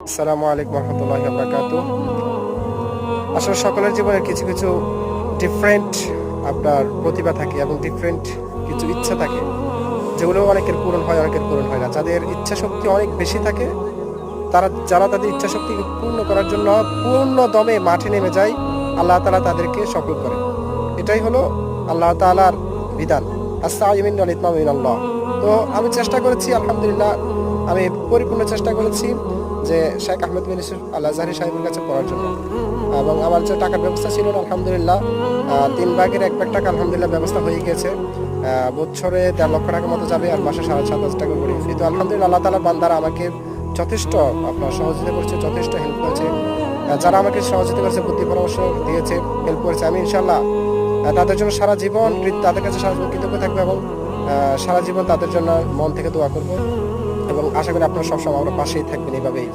আসসালামু আলাইকুম রহমতুল্লাহি ওয়া বারাকাতুহু। আসলে সকলের জীবনে কিছু কিছু ডিফারেন্ট আপনার প্রতিভা থাকে এবং ডিফারেন্ট কিছু ইচ্ছা থাকে, যেগুলো অনেকের পূরণ হয়, অনেকের পূরণ হয় না। যাদের ইচ্ছা শক্তি অনেক বেশি থাকে, যারা তাদের ইচ্ছা শক্তিকে পূর্ণ করার জন্য পূর্ণ দমে মাঠে নেমে যায়, আল্লাহ তাআলা তাদেরকে সফল করে। এটাই হলো আল্লাহ তাআলার বিধান। আস-সাঈমিন ওয়াল ইতমামু মিনাল্লাহ। তো আমি চেষ্টা করেছি, আলহামদুলিল্লাহ আমি পরিপূর্ণ চেষ্টা করেছি যে শেখ আহমেদ বিন ইউসুফ আল আজহারি সাহেবের কাছে পড়ার জন্য। এবং আমার যে টাকার ব্যবস্থা ছিল না, আলহামদুলিল্লাহ 3 ভাগের 1 ভাগ টাকা আলহামদুলিল্লাহ ব্যবস্থা হয়ে গিয়েছে। বছরে 1.5 লক্ষ টাকার মতো যাবে, আর মাসে 7,500 টাকা করে ফি। তো আলহামদুলিল্লাহ আল্লাহ তাআলার বান্দারা আমাকে যথেষ্ট আপনার সহযোগিতা করেছে, যথেষ্ট হেল্প করেছে। যারা আমাকে সহযোগিতা করেছে, বুদ্ধি পরামর্শ দিয়েছে, হেল্প করেছে, আমি ইনশাআল্লাহ তাদের জন্য সারা জীবন তাদের কাছে সারা জীবন কৃতজ্ঞ থাকবো এবং সারা জীবন তাদের জন্য মন থেকে দোয়া করব। এবং আশা করি আপনারা সবসময় আমার পাশেই থাকবেন এইভাবেই।